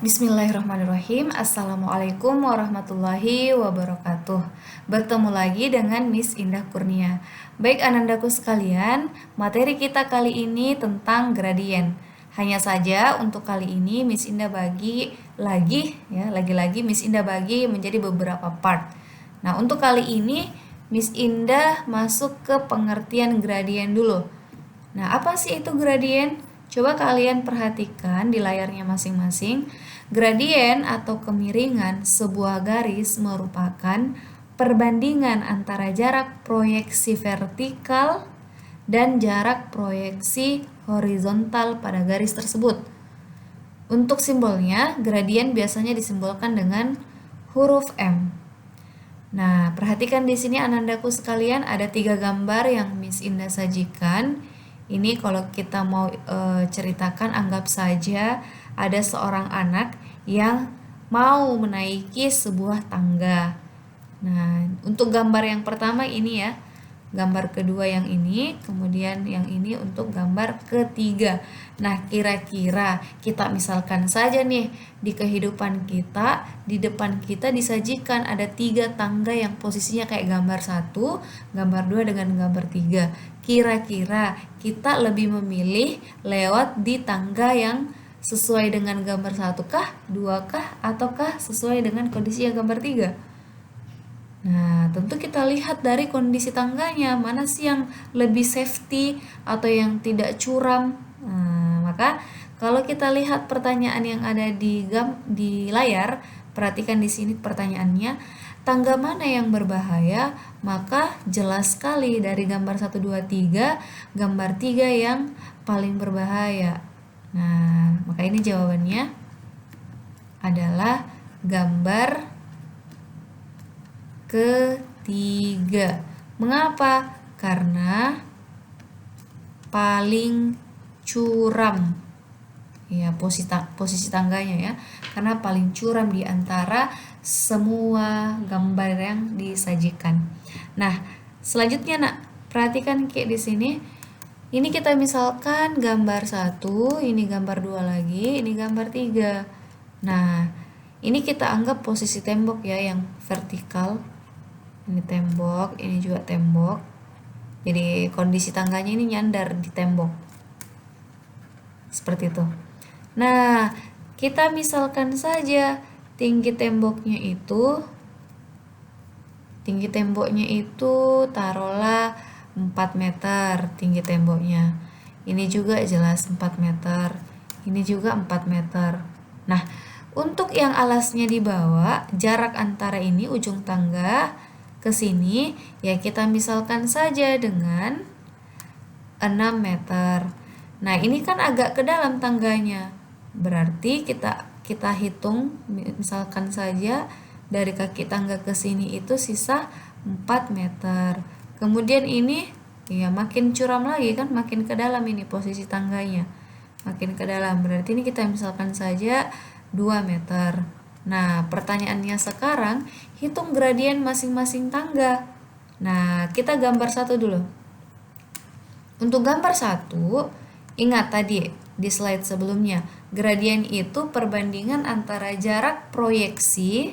Bismillahirrahmanirrahim. Assalamualaikum warahmatullahi wabarakatuh. Bertemu lagi dengan Miss Indah Kurnia. Baik anandaku sekalian, materi kita kali ini tentang gradien. Hanya saja untuk kali ini Miss Indah bagi lagi-lagi Miss Indah bagi menjadi beberapa part. Nah, untuk kali ini Miss Indah masuk ke pengertian gradien dulu. Nah, apa sih itu gradien? Coba kalian perhatikan di layarnya masing-masing. Gradien atau kemiringan sebuah garis merupakan perbandingan antara jarak proyeksi vertikal dan jarak proyeksi horizontal pada garis tersebut. Untuk simbolnya, gradien biasanya disimbolkan dengan huruf M. Nah, perhatikan di sini anandaku sekalian, ada 3 gambar yang Miss Indah sajikan. Ini kalau kita mau ceritakan, anggap saja ada seorang anak yang mau menaiki sebuah tangga. Nah, untuk gambar yang pertama ini ya, gambar kedua yang ini, kemudian yang ini untuk gambar ketiga. Nah, kira-kira kita misalkan saja nih, di kehidupan kita, di depan kita disajikan ada 3 tangga yang posisinya kayak gambar 1, gambar 2 dengan gambar 3. Kira-kira kita lebih memilih lewat di tangga yang sesuai dengan gambar 1 kah, 2 kah, ataukah sesuai dengan kondisi yang gambar 3? Nah, tentu kita lihat dari kondisi tangganya, mana sih yang lebih safety atau yang tidak curam. Nah, maka kalau kita lihat pertanyaan yang ada di layar, perhatikan di sini pertanyaannya, tangga mana yang berbahaya? Maka jelas sekali dari gambar 1, 2, 3, gambar 3 yang paling berbahaya. Nah, maka ini jawabannya adalah gambar ketiga. Mengapa? Karena paling curam. Ya, posisi tangganya ya. Karena paling curam di antara semua gambar yang disajikan. Nah, selanjutnya Nak, perhatikan kayak di sini. Ini kita misalkan gambar 1, ini gambar 2 lagi, ini gambar 3. Nah, ini kita anggap posisi tembok ya yang vertikal. Ini tembok, ini juga tembok. Jadi kondisi tangganya ini nyandar di tembok. Seperti itu. Nah, kita misalkan saja tinggi temboknya itu taruhlah 4 meter tinggi temboknya. Ini juga jelas 4 meter. Ini juga 4 meter. Nah, untuk yang alasnya dibawa, jarak antara ini ujung tangga ke sini, ya kita misalkan saja dengan 6 meter. Nah, ini kan agak ke dalam tangganya. Berarti kita hitung misalkan saja dari kaki tangga ke sini itu sisa 4 meter. Kemudian ini ya makin curam lagi kan, makin ke dalam ini posisi tangganya. Makin ke dalam. Berarti ini kita misalkan saja 2 meter. Nah, pertanyaannya sekarang, hitung gradien masing-masing tangga. Nah, kita gambar 1 dulu. Untuk gambar 1, ingat tadi di slide sebelumnya, gradien itu perbandingan antara jarak proyeksi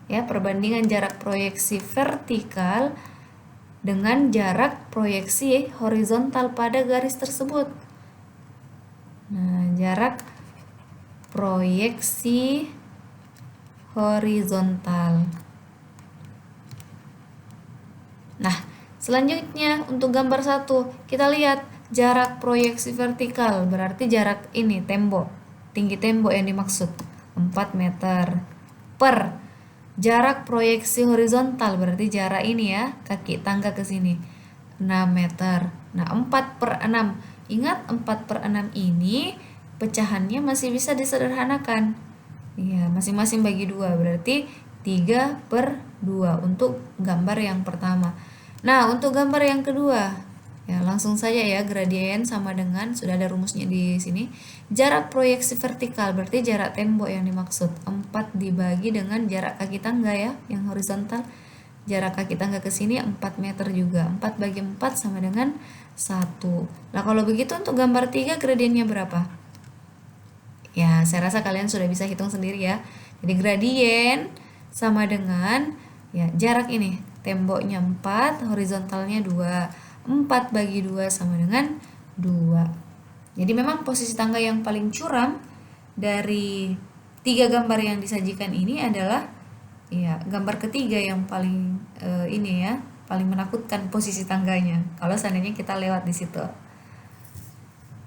perbandingan jarak proyeksi vertikal dengan jarak proyeksi horizontal pada garis tersebut. Nah, jarak proyeksi horizontal. Nah, selanjutnya untuk gambar 1, kita lihat jarak proyeksi vertikal, berarti jarak ini tembok, tinggi tembok yang dimaksud 4 meter per jarak proyeksi horizontal, berarti jarak ini ya, kaki tangga ke sini 6 meter. Nah, 4/6. Ingat 4/6 ini pecahannya masih bisa disederhanakan. Ya, masing-masing bagi 2, berarti 3/2 untuk gambar yang pertama. Nah, untuk gambar yang kedua, ya langsung saja ya, gradien sama dengan, sudah ada rumusnya di sini. Jarak proyeksi vertikal, berarti jarak tembok yang dimaksud. 4 dibagi dengan jarak kaki tangga ya, yang horizontal. Jarak kaki tangga ke sini 4 meter juga. 4 bagi 4 sama dengan 1. Nah, kalau begitu untuk gambar 3 gradiennya berapa? Ya, saya rasa kalian sudah bisa hitung sendiri ya. Jadi gradien sama dengan ya jarak ini. Temboknya 4, horizontalnya 2. 4 bagi 2 sama dengan 2. Jadi memang posisi tangga yang paling curam dari 3 gambar yang disajikan ini adalah ya gambar ketiga yang paling ini ya, paling menakutkan posisi tangganya. Kalau seandainya kita lewat di situ.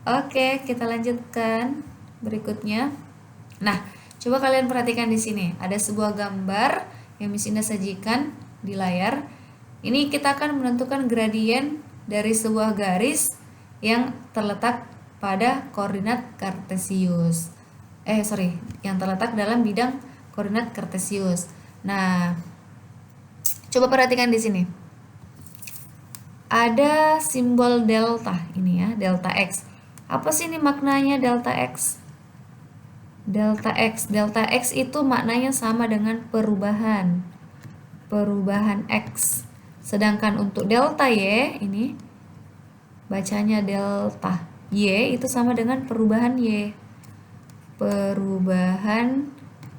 Oke, kita lanjutkan berikutnya. Nah, coba kalian perhatikan di sini. Ada sebuah gambar yang Miss Indah sajikan di layar. Ini kita akan menentukan gradien dari sebuah garis yang terletak pada koordinat kartesius. Yang terletak dalam bidang koordinat kartesius. Nah, coba perhatikan di sini. Ada simbol delta ini ya, delta X. Apa sih ini maknanya delta X? Delta X itu maknanya sama dengan perubahan X. Sedangkan untuk delta Y ini bacanya delta Y itu sama dengan perubahan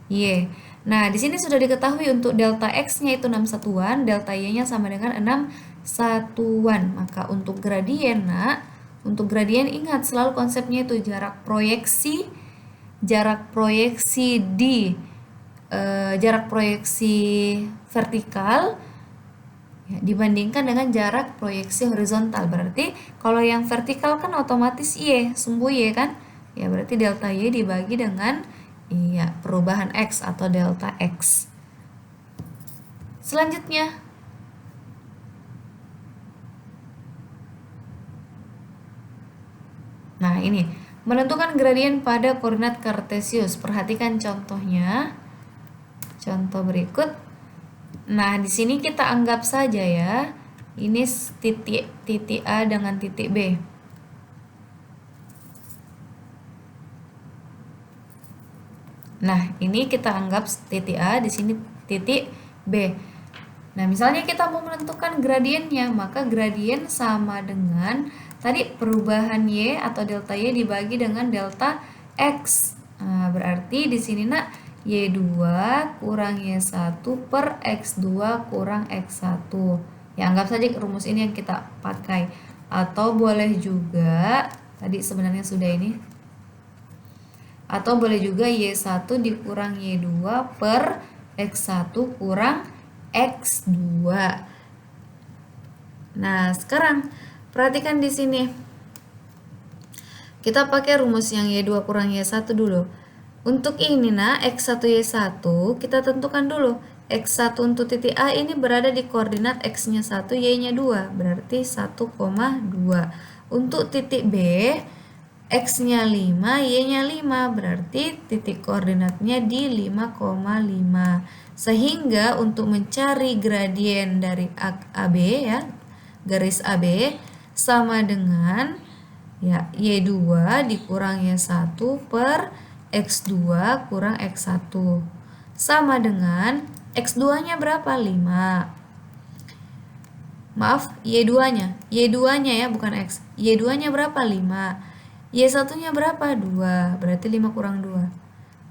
Y. Nah, di sini sudah diketahui untuk delta X-nya itu 6 satuan, delta Y-nya sama dengan 6 satuan. Maka untuk gradien, ingat selalu konsepnya itu jarak proyeksi vertikal ya, dibandingkan dengan jarak proyeksi horizontal. Berarti kalau yang vertikal kan otomatis Y, sumbu Y kan? Ya berarti delta Y dibagi dengan perubahan X atau delta X. Selanjutnya, nah ini menentukan gradien pada koordinat kartesius. Perhatikan contohnya. Contoh berikut. Nah, di sini kita anggap saja ya, ini titik A dengan titik B. Nah, ini kita anggap titik A, di sini titik B. Nah, misalnya kita mau menentukan gradiennya, maka gradien sama dengan tadi perubahan Y atau delta Y dibagi dengan delta X. Nah, berarti di sini Y2 kurang Y1 per X2 kurang X1. Ya, anggap saja rumus ini yang kita pakai. Atau boleh juga, tadi sebenarnya sudah ini. Atau boleh juga Y1 dikurang Y2 per X1 kurang X2. Nah, sekarang perhatikan di sini. Kita pakai rumus yang Y2 kurang Y1 dulu. Untuk ini X1 Y1 kita tentukan dulu. X1 untuk titik A ini berada di koordinat X-nya 1, Y-nya 2. Berarti 1,2. Untuk titik B, X-nya 5, Y-nya 5. Berarti titik koordinatnya di 5,5. Sehingga untuk mencari gradien dari AB ya, garis AB sama dengan ya Y2 dikurang Y1 per X2 kurang X1 sama dengan X2-nya berapa? 5. Maaf, Y2-nya ya, bukan X. Y2-nya berapa? 5. Y1-nya berapa? 2. Berarti 5 kurang 2.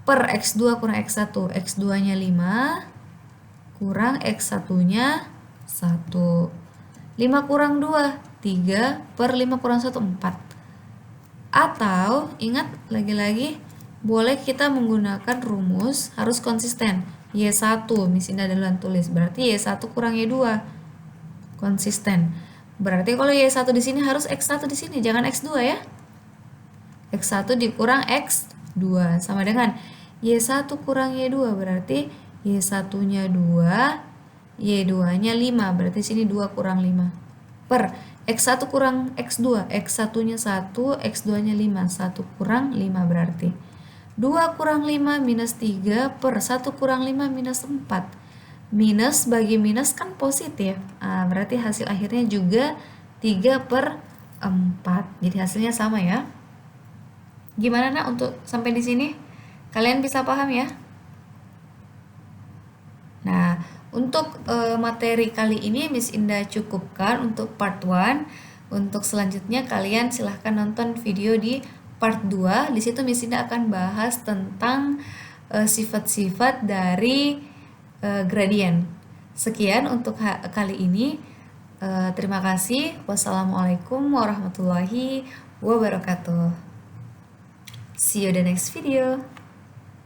Per X2 kurang X1. X2-nya 5 kurang X1-nya 1. 5 kurang 2, 3 per 5 kurang 1, 4. Atau, ingat lagi-lagi, boleh kita menggunakan rumus harus konsisten. Y1, Miss Indah duluan tulis. Berarti Y1 kurang Y2. Konsisten. Berarti kalau Y1 di sini harus X1 di sini, jangan X2 ya. X1 dikurang X2 sama dengan Y1 kurang Y2, berarti Y1-nya 2, Y2-nya 5, berarti sini 2 kurang 5. Per X1 kurang X2, X1-nya 1, X2-nya 5, 1 kurang 5 berarti 2 kurang 5 minus 3 per 1 kurang 5 minus 4. Minus bagi minus kan positif. Berarti hasil akhirnya juga 3 per 4. Jadi hasilnya sama ya. Gimana untuk sampai di sini? Kalian bisa paham ya? Nah, Untuk materi kali ini Miss Indah cukupkan untuk part 1. Untuk selanjutnya kalian silahkan nonton video di part 2. Di situ Miss Indah akan bahas tentang sifat-sifat dari gradien. Sekian untuk kali ini. Terima kasih. Wassalamualaikum warahmatullahi wabarakatuh. See you the next video.